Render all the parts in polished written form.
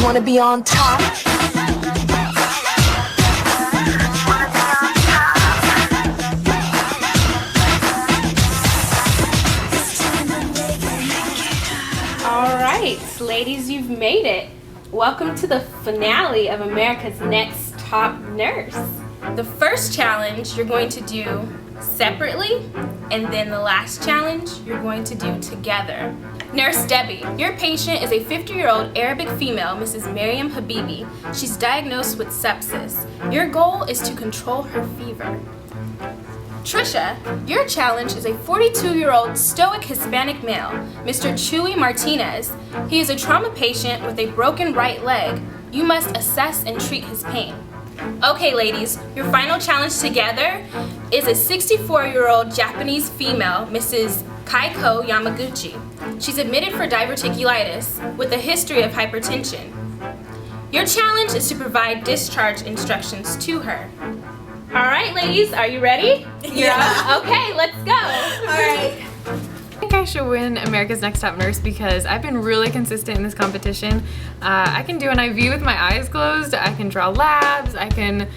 wanna be on top. Alright, ladies, you've made it. Welcome to the finale of America's Next Top Nurse. The first challenge you're going to do separately, and then the last challenge you're going to do together. Nurse Debbie, your patient is a 50-year-old Arabic female, Mrs. Mariam Habibi. She's diagnosed with sepsis. Your goal is to control her fever. Trisha, your challenge is a 42-year-old stoic Hispanic male, Mr. Chuy Martinez. He is a trauma patient with a broken right leg. You must assess and treat his pain. Okay, ladies, your final challenge together is a 64-year-old Japanese female, Mrs. Kaiko Yamaguchi. She's admitted for diverticulitis with a history of hypertension. Your challenge is to provide discharge instructions to her. All right, ladies, are you ready? Yeah. Okay, let's go. All right. I think I should win America's Next Top Nurse because I've been really consistent in this competition. I can do an IV with my eyes closed, I can draw labs, I can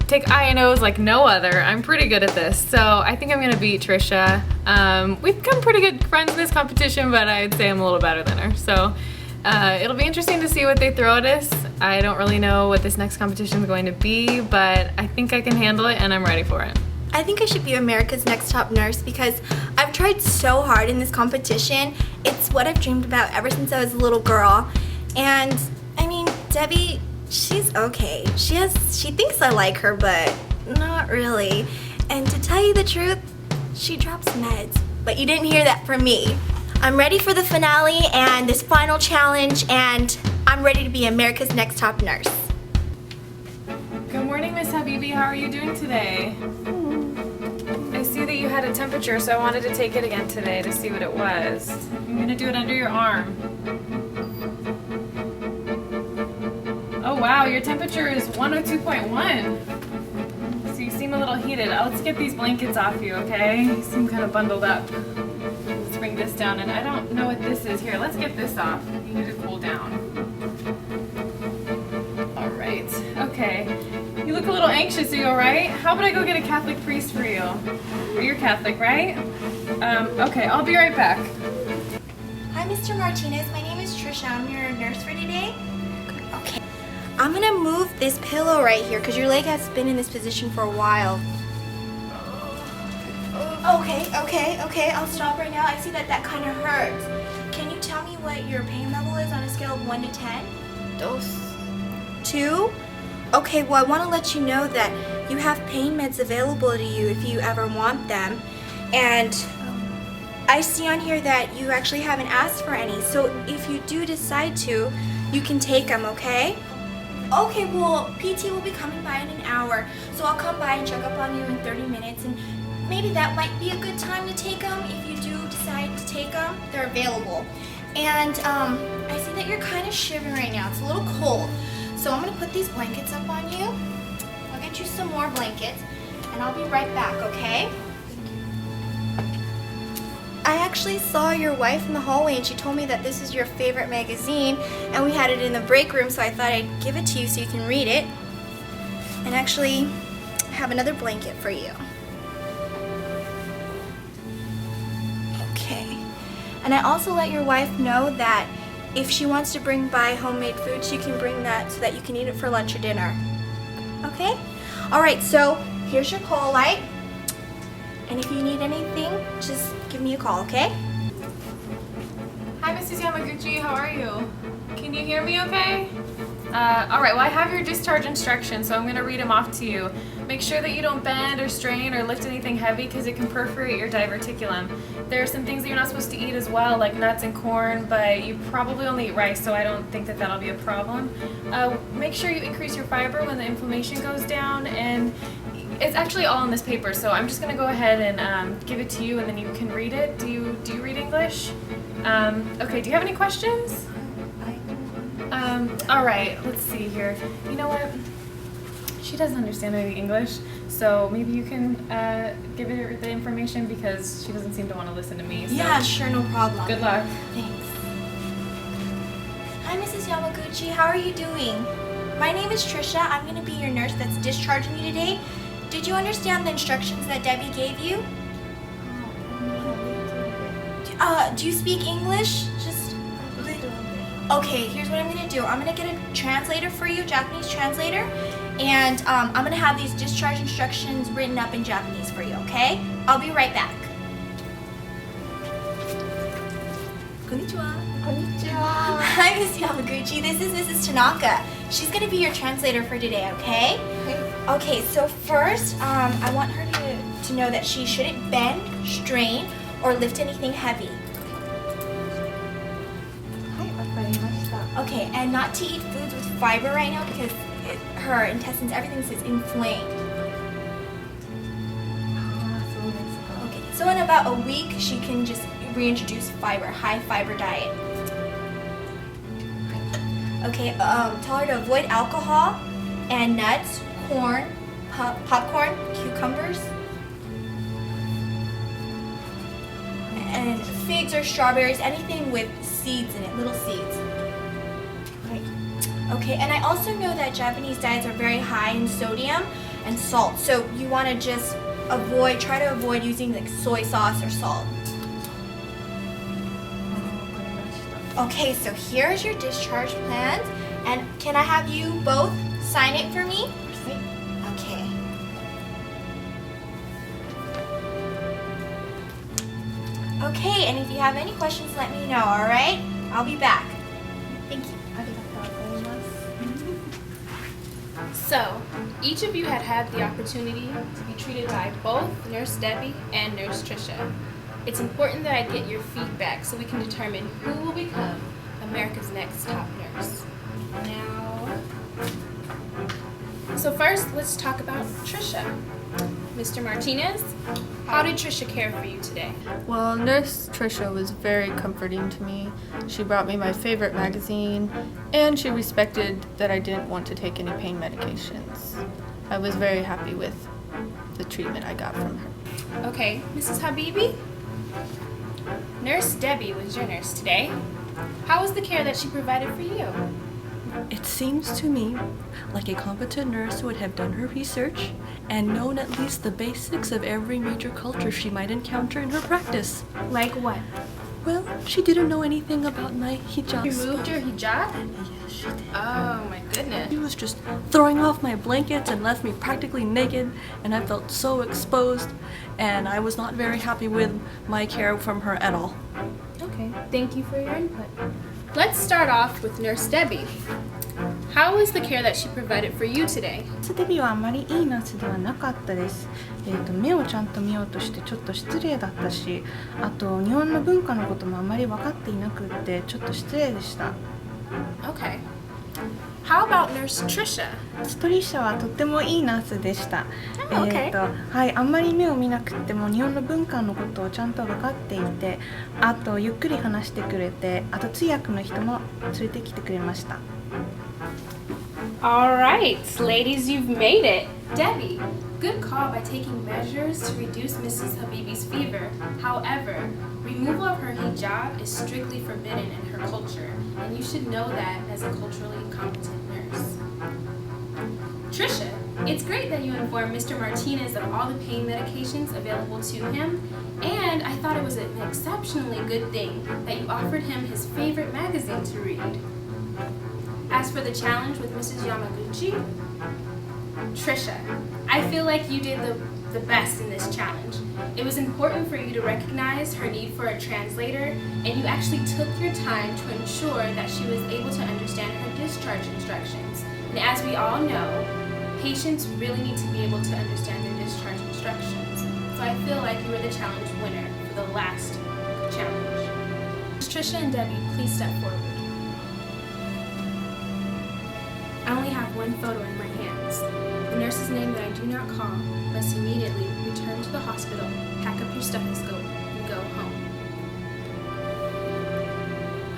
take INOs like no other. I'm pretty good at this, so I think I'm gonna beat Trisha. We've become pretty good friends in this competition, but I'd say I'm a little better than her. So it'll be interesting to see what they throw at us. I don't really know what this next competition is going to be, but I think I can handle it and I'm ready for it. I think I should be America's Next Top Nurse because I've tried so hard in this competition. It's what I've dreamed about ever since I was a little girl. And I mean, Debbie, she's okay. She thinks I like her, but not really. And to tell you the truth, she drops meds. But you didn't hear that from me. I'm ready for the finale and this final challenge, and I'm ready to be America's Next Top Nurse. Good morning, Miss Habibi. How are you doing today? I see that you had a temperature, so I wanted to take it again today to see what it was. I'm gonna do it under your arm. Oh wow, your temperature is 102.1. So you seem a little heated. Let's get these blankets off you, okay? You seem kind of bundled up. Let's bring this down, and I don't know what this is. Here, let's get this off. You need to cool down. All right, okay. You look a little anxious, are you all right? How about I go get a Catholic priest for you? You're Catholic, right? Okay, I'll be right back. Hi, Mr. Martinez. My name is Trisha. I'm your nurse for today. Okay. I'm gonna move this pillow right here because your leg has been in this position for a while. Okay. I'll stop right now. I see that kind of hurts. Can you tell me what your pain level is on a scale of 1 to 10? 2? Okay, well, I want to let you know that you have pain meds available to you if you ever want them. And I see on here that you actually haven't asked for any. So if you do decide to, you can take them, okay? Okay, well, PT will be coming by in an hour. So I'll come by and check up on you in 30 minutes. And maybe that might be a good time to take them if you do decide to take them. They're available. And I see that you're kind of shivering right now. It's a little cold. So I'm gonna put these blankets up on you. I'll get you some more blankets and I'll be right back, okay? I actually saw your wife in the hallway and she told me that this is your favorite magazine and we had it in the break room, so I thought I'd give it to you so you can read it. And actually have another blanket for you. Okay. And I also let your wife know that if she wants to bring by homemade food, she can bring that so that you can eat it for lunch or dinner. Okay? Alright, so here's your call light. And if you need anything, just give me a call, okay? Hi, Mrs. Yamaguchi. How are you? Can you hear me okay? Alright, well, I have your discharge instructions, so I'm going to read them off to you. Make sure that you don't bend or strain or lift anything heavy because it can perforate your diverticulum. There are some things that you're not supposed to eat as well, like nuts and corn, but you probably only eat rice, so I don't think that that'll be a problem. Make sure you increase your fiber when the inflammation goes down, and it's actually all on this paper, so I'm just going to go ahead and give it to you, and then you can read it. Do you read English? Okay, do you have any questions? Alright, let's see here. You know what? She doesn't understand any English, so maybe you can give her the information because she doesn't seem to want to listen to me. So. Yeah, sure, no problem. Good luck. Thanks. Hi, Mrs. Yamaguchi. How are you doing? My name is Trisha. I'm going to be your nurse that's discharging you today. Did you understand the instructions that Debbie gave you? Do you speak English? Just a little bit. Okay, here's what I'm going to do. I'm going to get a translator for you, Japanese translator. And I'm going to have these discharge instructions written up in Japanese for you, okay? I'll be right back. Konnichiwa. Konnichiwa. Hi, Miss Yamaguchi. This is Mrs. Tanaka. She's going to be your translator for today, okay? Okay, so first, I want her to know that she shouldn't bend, strain, or lift anything heavy. はい、わかりました。 Okay, and not to eat foods with fiber right now because her intestines, everything is inflamed. ああ、そうですか。 Okay, so in about a week, she can just reintroduce fiber, high fiber diet. Okay, tell her to avoid alcohol and nuts, corn, popcorn, cucumbers, and figs or strawberries, anything with seeds in it, little seeds. Okay, and I also know that Japanese diets are very high in sodium and salt, so you want to just try to avoid using like soy sauce or salt. わかりました。 Okay, so here's your discharge plans, and can I have you both sign it for me? Okay. Okay, and if you have any questions, let me know, alright? I'll be back. Thank you. ありがとうございます。 So, each of you had the opportunity to be treated by both Nurse Debbie and Nurse Trisha. It's important that I get your feedback so we can determine who will become America's next top nurse. So first, let's talk about Trisha. Mr. Martinez, how did Trisha care for you today? Well, Nurse Trisha was very comforting to me. She brought me my favorite magazine, and she respected that I didn't want to take any pain medications. I was very happy with the treatment I got from her. Okay, Mrs. Habibi? Nurse Debbie was your nurse today. How was the care that she provided for you? It seems to me like a competent nurse would have done her research and known at least the basics of every major culture she might encounter in her practice. Like what? Well, she didn't know anything about my hijab. Removed your hijab? Yes, she did. Oh my goodness. She was just throwing off my blankets and left me practically naked, and I felt so exposed, and I was not very happy with my care from her at all. Okay, thank you for your input. Let's start off with Nurse Debbie. How was the care that she provided for you today? デビューはあまりいいナースではなかったです。目をちゃんと見ようとしてちょっと失礼だったし、あと日本の文化のこともあまり分かっていなくってちょっと失礼でした。 Okay. How about Nurse Trisha? トリシャはとってもいいナースでした。 okay. はい、あんまり目を見なくっても日本の文化のことをちゃんと分かっていて、あとゆっくり話してくれて、あと通訳の人も連れてきてくれました。 All right, ladies, you've made it. Debbie, good call by taking measures to reduce Mrs. Habibi's fever. However, removal of her hijab is strictly forbidden in her culture, and you should know that as a culturally competent nurse. Trisha, it's great that you informed Mr. Martinez of all the pain medications available to him, and I thought it was an exceptionally good thing that you offered him his favorite magazine to read. As for the challenge with Mrs. Yamaguchi, Trisha, I feel like you did the best in this challenge. It was important for you to recognize her need for a translator, and you actually took your time to ensure that she was able to understand her discharge instructions. And as we all know, patients really need to be able to understand their discharge instructions. So I feel like you were the challenge winner for the last challenge. Trisha and Debbie, please step forward. I only have one photo in my hands. The nurse's name that I do not call must immediately return to the hospital, pack up your stethoscope, and go home.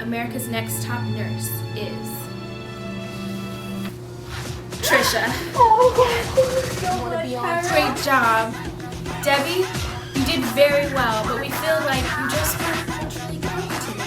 America's next top nurse is Trisha. Great job. Debbie, you did very well, but we feel like you just weren't culturally competent.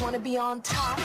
wanna be on top.